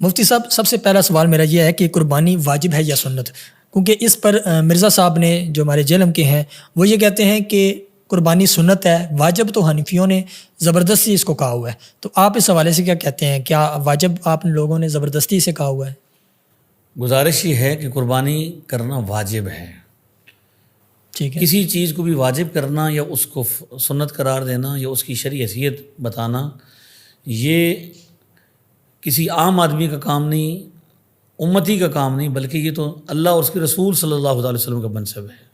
مفتی صاحب، سب سے پہلا سوال میرا یہ ہے کہ قربانی واجب ہے یا سنت؟ کیونکہ اس پر مرزا صاحب نے جو ہمارے جیلم کے ہیں وہ یہ کہتے ہیں کہ قربانی سنت ہے، واجب تو حنفیوں نے زبردستی اس کو کہا ہوا ہے۔ تو آپ اس حوالے سے کیا کہتے ہیں؟ کیا واجب آپ لوگوں نے زبردستی سے کہا ہوا ہے؟ گزارش یہ ہے کہ قربانی کرنا واجب ہے۔ ٹھیک ہے، کسی چیز کو بھی واجب کرنا یا اس کو سنت قرار دینا یا اس کی شرعی حیثیت بتانا، یہ کسی عام آدمی کا کام نہیں، امتی کا کام نہیں، بلکہ یہ تو اللہ اور اس کے رسول صلی اللہ علیہ وسلم کا منصب ہے۔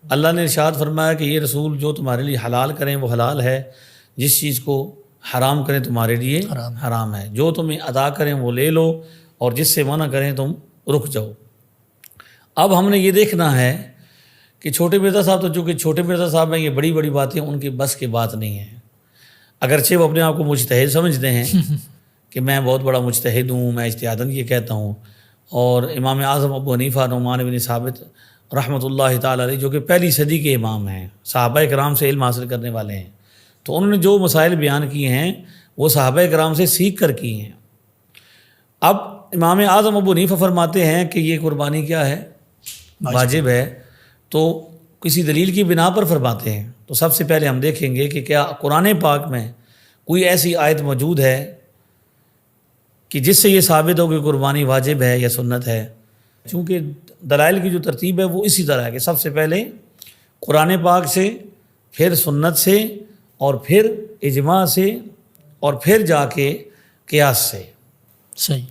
اللہ نے ارشاد فرمایا کہ یہ رسول جو تمہارے لیے حلال کریں وہ حلال ہے، جس چیز کو حرام کریں تمہارے لیے حرام ہے، جو تمہیں ادا کریں وہ لے لو اور جس سے منع کریں تم رک جاؤ۔ اب ہم نے یہ دیکھنا ہے کہ چھوٹے مرزا صاحب تو چونکہ چھوٹے مرزا صاحب ہیں، یہ بڑی بڑی باتیں ان کی بس کی بات نہیں ہے، اگرچہ وہ اپنے آپ کو مجتہد سمجھتے ہیں کہ میں بہت بڑا مجتہد ہوں، میں اجتہاداً یہ کہتا ہوں۔ اور امام اعظم ابو حنیفہ نعمان بن ثابت رحمۃ اللہ تعالیٰ علیہ جو کہ پہلی صدی کے امام ہیں، صحابہ کرام سے علم حاصل کرنے والے ہیں، تو انہوں نے جو مسائل بیان کیے ہیں وہ صحابہ کرام سے سیکھ کر کی ہیں۔ اب امام اعظم ابو حنیفہ فرماتے ہیں کہ یہ قربانی کیا ہے؟ واجب ہے، تو کسی دلیل کی بنا پر فرماتے ہیں۔ تو سب سے پہلے ہم دیکھیں گے کہ کیا قرآن پاک میں کوئی ایسی آیت موجود ہے کہ جس سے یہ ثابت ہو کہ قربانی واجب ہے یا سنت ہے؟ چونکہ دلائل کی جو ترتیب ہے وہ اسی طرح ہے کہ سب سے پہلے قرآن پاک سے، پھر سنت سے، اور پھر اجماع سے، اور پھر جا کے قیاس سے۔ صحیح۔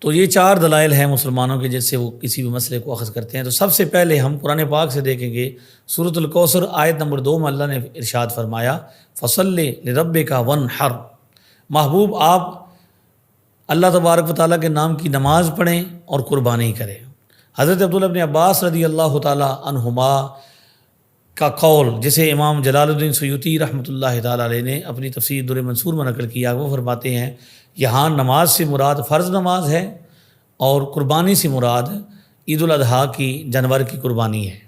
تو یہ چار دلائل ہیں مسلمانوں کے جس سے وہ کسی بھی مسئلے کو اخذ کرتے ہیں۔ تو سب سے پہلے ہم قرآن پاک سے دیکھیں گے، سورۃ الکوثر آیت نمبر 2 میں اللہ نے ارشاد فرمایا فَصَلِّ لِرَبِّكَ وَانْحَرْ، محبوب آپ اللہ تبارک و تعالیٰ کے نام کی نماز پڑھیں اور قربانی کریں۔ حضرت عبداللہ بن عباس رضی اللہ تعالیٰ عنہما کا قول جسے امام جلال الدین سیوطی رحمۃ اللہ تعالیٰ علیہ نے اپنی تفسیر در منصور میں نقل کیا، وہ فرماتے ہیں یہاں نماز سے مراد فرض نماز ہے اور قربانی سے مراد عید الاضحیٰ کی جانور کی قربانی ہے۔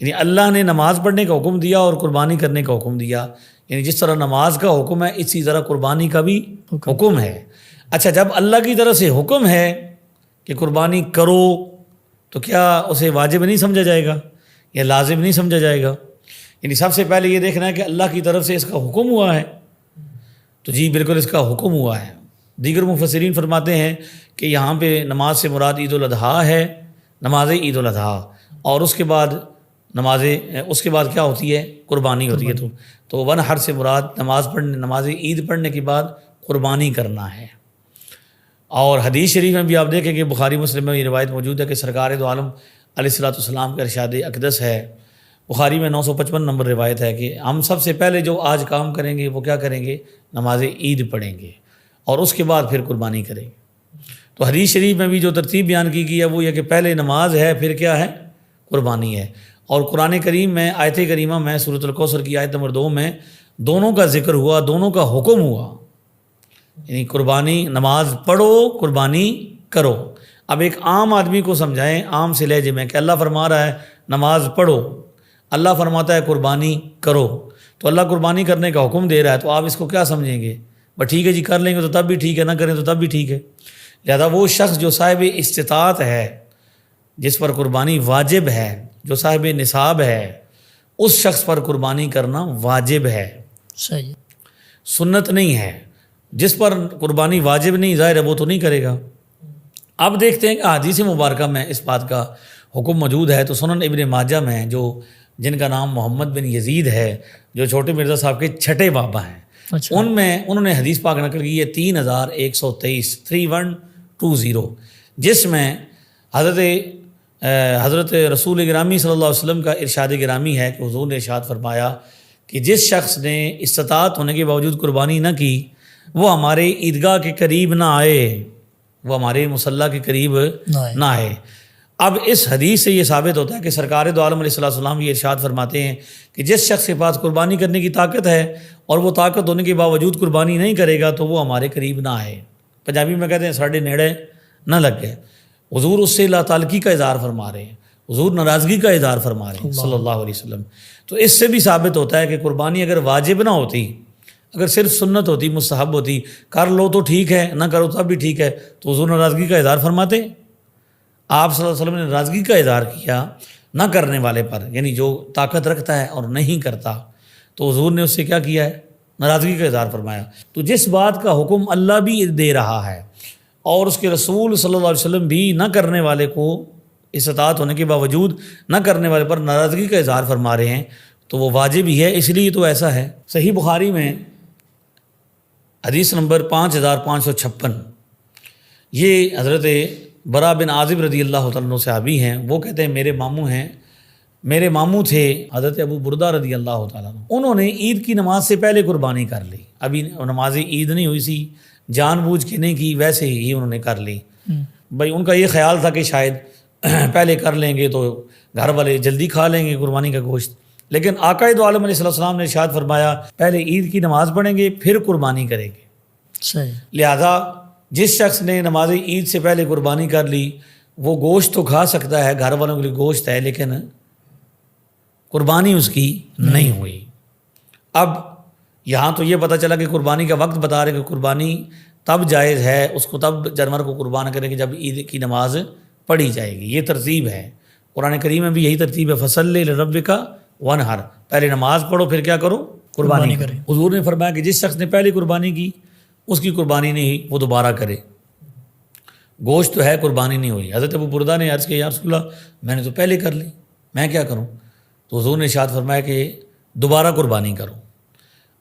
یعنی اللہ نے نماز پڑھنے کا حکم دیا اور قربانی کرنے کا حکم دیا، یعنی جس طرح نماز کا حکم ہے اسی طرح قربانی کا بھی حکم ہے۔ اچھا، جب اللہ کی طرف سے حکم ہے کہ قربانی کرو تو کیا اسے واجب نہیں سمجھا جائے گا یا لازم نہیں سمجھا جائے گا؟ یعنی سب سے پہلے یہ دیکھنا ہے کہ اللہ کی طرف سے اس کا حکم ہوا ہے، تو جی بالکل اس کا حکم ہوا ہے۔ دیگر مفسرین فرماتے ہیں کہ یہاں پہ نماز سے مراد عید الاضحیٰ ہے، نماز عید الاضحیٰ، اور اس کے بعد کیا ہوتی ہے؟ قربانی ہوتی ہے۔ تو ونحر سے مراد نماز عید پڑھنے کے بعد قربانی کرنا ہے۔ اور حدیث شریف میں بھی آپ دیکھیں کہ بخاری مسلم میں یہ روایت موجود ہے کہ سرکار دو عالم علیہ الصلوۃ والسلام کا ارشاد اقدس ہے، بخاری میں 955 نمبر روایت ہے کہ ہم سب سے پہلے جو آج کام کریں گے وہ کیا کریں گے؟ نماز عید پڑھیں گے اور اس کے بعد پھر قربانی کریں گے۔ تو حدیث شریف میں بھی جو ترتیب بیان کی گئی ہے وہ یہ کہ پہلے نماز ہے، پھر کیا ہے؟ قربانی ہے۔ اور قرآن کریم میں آیت کریمہ میں سورۃ الکوثر کی آیت نمبر 2 میں دونوں کا ذکر ہوا، دونوں کا حکم ہوا، یعنی قربانی نماز پڑھو، قربانی کرو۔ اب ایک عام آدمی کو سمجھائیں عام سے لہجے میں کہ اللہ فرما رہا ہے نماز پڑھو، اللہ فرماتا ہے قربانی کرو، تو اللہ قربانی کرنے کا حکم دے رہا ہے، تو آپ اس کو کیا سمجھیں گے؟ بس ٹھیک ہے جی، کر لیں گے تو تب بھی ٹھیک ہے، نہ کریں تو تب بھی ٹھیک ہے۔ لہذا وہ شخص جو صاحب استطاعت ہے، جس پر قربانی واجب ہے، جو صاحب نصاب ہے، اس شخص پر قربانی کرنا واجب ہے، صحیح، سنت نہیں ہے۔ جس پر قربانی واجب نہیں، ظاہر ہے وہ تو نہیں کرے گا۔ اب دیکھتے ہیں کہ حدیث مبارکہ میں اس بات کا حکم موجود ہے۔ تو سنن ابن ماجہ میں جن کا نام محمد بن یزید ہے، جو چھوٹے مرزا صاحب کے چھٹے بابا ہیں، ان میں انہوں نے حدیث پاک نقل کی ہے 3123 جس میں حضرت رسول گرامی صلی اللہ علیہ وسلم کا ارشاد گرامی ہے کہ حضور نے ارشاد فرمایا کہ جس شخص نے استطاعت ہونے کے باوجود قربانی نہ کی وہ ہمارے عیدگاہ کے قریب نہ آئے، وہ ہمارے مصلی کے قریب نہ آئے۔ اب اس حدیث سے یہ ثابت ہوتا ہے کہ سرکار دو عالم علیہ السلام یہ ارشاد فرماتے ہیں کہ جس شخص کے پاس قربانی کرنے کی طاقت ہے اور وہ طاقت ہونے کے باوجود قربانی نہیں کرے گا تو وہ ہمارے قریب نہ آئے۔ پنجابی میں کہتے ہیں ساڑھے نیڑے نہ لگ گئے۔ حضور اس سے اللہ تعالیٰ کا اظہار فرما رہے ہیں، حضور ناراضگی کا اظہار فرما رہے ہیں صلی اللہ علیہ وسلم۔ تو اس سے بھی ثابت ہوتا ہے کہ قربانی اگر واجب نہ ہوتی، اگر صرف سنت ہوتی، مستحب ہوتی، کر لو تو ٹھیک ہے، نہ کرو تب بھی ٹھیک ہے، تو حضور ناراضگی کا اظہار فرماتے؟ آپ صلی اللہ علیہ وسلم نے ناراضگی کا اظہار کیا نہ کرنے والے پر، یعنی جو طاقت رکھتا ہے اور نہیں کرتا، تو حضور نے اس سے کیا کیا ہے؟ ناراضگی کا اظہار فرمایا۔ تو جس بات کا حکم اللہ بھی دے رہا ہے اور اس کے رسول صلی اللہ علیہ وسلم بھی نہ کرنے والے کو استطاعت ہونے کے باوجود نہ کرنے والے پر ناراضگی کا اظہار فرما رہے ہیں، تو وہ واجب ہی ہے، اس لیے تو ایسا ہے۔ صحیح بخاری میں حدیث نمبر 5556، یہ حضرت برا بن عازب رضی اللہ تعالیٰ عنہ صحابی ہیں، وہ کہتے ہیں میرے ماموں تھے حضرت ابو بردہ رضی اللہ تعالیٰ عنہ، انہوں نے عید کی نماز سے پہلے قربانی کر لی، ابھی نماز عید نہیں ہوئی سی، جان بوجھ کے نہیں کی، ویسے ہی انہوں نے کر لی۔ بھائی ان کا یہ خیال تھا کہ شاید پہلے کر لیں گے تو گھر والے جلدی کھا لیں گے قربانی کا گوشت، لیکن آقا دو عالم علیہ السلام نے ارشاد فرمایا پہلے عید کی نماز پڑھیں گے پھر قربانی کریں گے۔ صحیح۔ لہذا جس شخص نے نماز عید سے پہلے قربانی کر لی وہ گوشت تو کھا سکتا ہے، گھر والوں کے لیے گوشت ہے، لیکن قربانی اس کی نہیں ہوئی۔ اب یہاں تو یہ پتہ چلا کہ قربانی کا وقت بتا رہے کہ قربانی تب جائز ہے، اس کو تب جانور کو قربان کریں گے جب عید کی نماز پڑھی جائے گی، یہ ترتیب ہے۔ قرآن کریم میں بھی یہی ترتیب ہے، فصلی لربک وانحر، پہلے نماز پڑھو پھر کیا کرو؟ قربانی کرو۔ حضور نے فرمایا کہ جس شخص نے پہلے قربانی کی اس کی قربانی نہیں ہوئی، وہ دوبارہ کرے، گوشت تو ہے قربانی نہیں ہوئی۔ حضرت ابو بردہ نے عرض کیا یا رسول اللہ میں نے تو پہلے کر لی، میں کیا کروں؟ تو حضور نے ارشاد فرمایا کہ دوبارہ قربانی کرو۔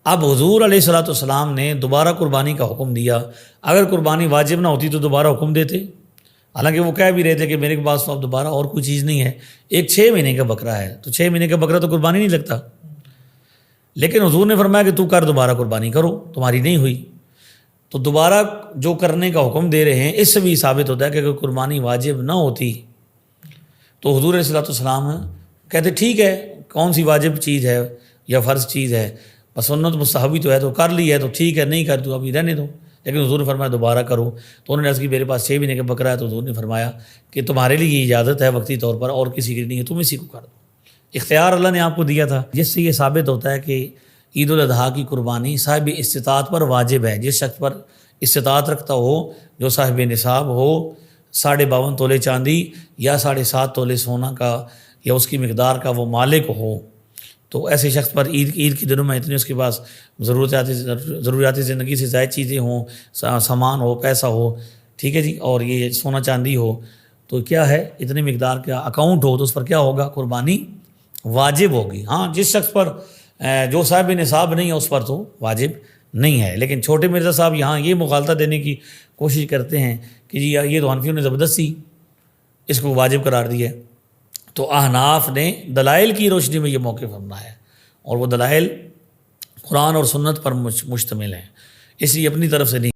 اب حضور علیہ الصلوۃ والسلام نے دوبارہ قربانی کا حکم دیا، اگر قربانی واجب نہ ہوتی تو دوبارہ حکم دیتے، حالانکہ وہ کہہ بھی رہے تھے کہ میرے پاس تو اب دوبارہ اور کوئی چیز نہیں ہے، ایک 6 مہینے کا بکرا ہے، تو 6 مہینے کا بکرا تو قربانی نہیں لگتا، لیکن حضور نے فرمایا کہ تو کر، دوبارہ قربانی کرو، تمہاری نہیں ہوئی۔ تو دوبارہ جو کرنے کا حکم دے رہے ہیں اس سے بھی ثابت ہوتا ہے کہ اگر قربانی واجب نہ ہوتی تو حضور علیہ السلام کہتے ٹھیک ہے، کون سی واجب چیز ہے یا فرض چیز ہے، بس سنت مستحبی تو ہے، تو کر لی ہے تو ٹھیک ہے، نہیں کر تو ابھی رہنے دو، لیکن حضور نے فرمایا دوبارہ کرو۔ تو انہوں نے عرض کی میرے پاس 6 مہینے کا بکرا ہے، تو حضور نے فرمایا کہ تمہارے لیے یہ اجازت ہے وقتی طور پر، اور کسی کے لیے نہیں ہے، تم اسی کو کر دو، اختیار اللہ نے آپ کو دیا تھا۔ جس سے یہ ثابت ہوتا ہے کہ عید الاضحیٰ کی قربانی صاحب استطاعت پر واجب ہے، جس شخص پر استطاعت رکھتا ہو، جو صاحب نصاب ہو، 52.5 تولے چاندی یا 7.5 تولے سونا کا یا اس کی مقدار کا وہ مالک ہو، تو ایسے شخص پر عید کے دنوں میں اتنی اس کے پاس ضروریات زندگی سے زائد چیزیں ہوں، سامان ہو، پیسہ ہو، ٹھیک ہے جی، اور یہ سونا چاندی ہو، تو کیا ہے اتنی مقدار کا اکاؤنٹ ہو تو اس پر کیا ہوگا؟ قربانی واجب ہوگی۔ ہاں جس شخص پر جو صاحب نصاب نہیں ہے اس پر تو واجب نہیں ہے۔ لیکن چھوٹے مرزا صاحب یہاں یہ مغالطہ دینے کی کوشش کرتے ہیں کہ جی یہ تو حنفیوں نے زبردستی اس کو واجب قرار دیا ہے، تو احناف نے دلائل کی روشنی میں یہ موقف اپنا ہے، اور وہ دلائل قرآن اور سنت پر مشتمل ہیں، اس لیے اپنی طرف سے نہیں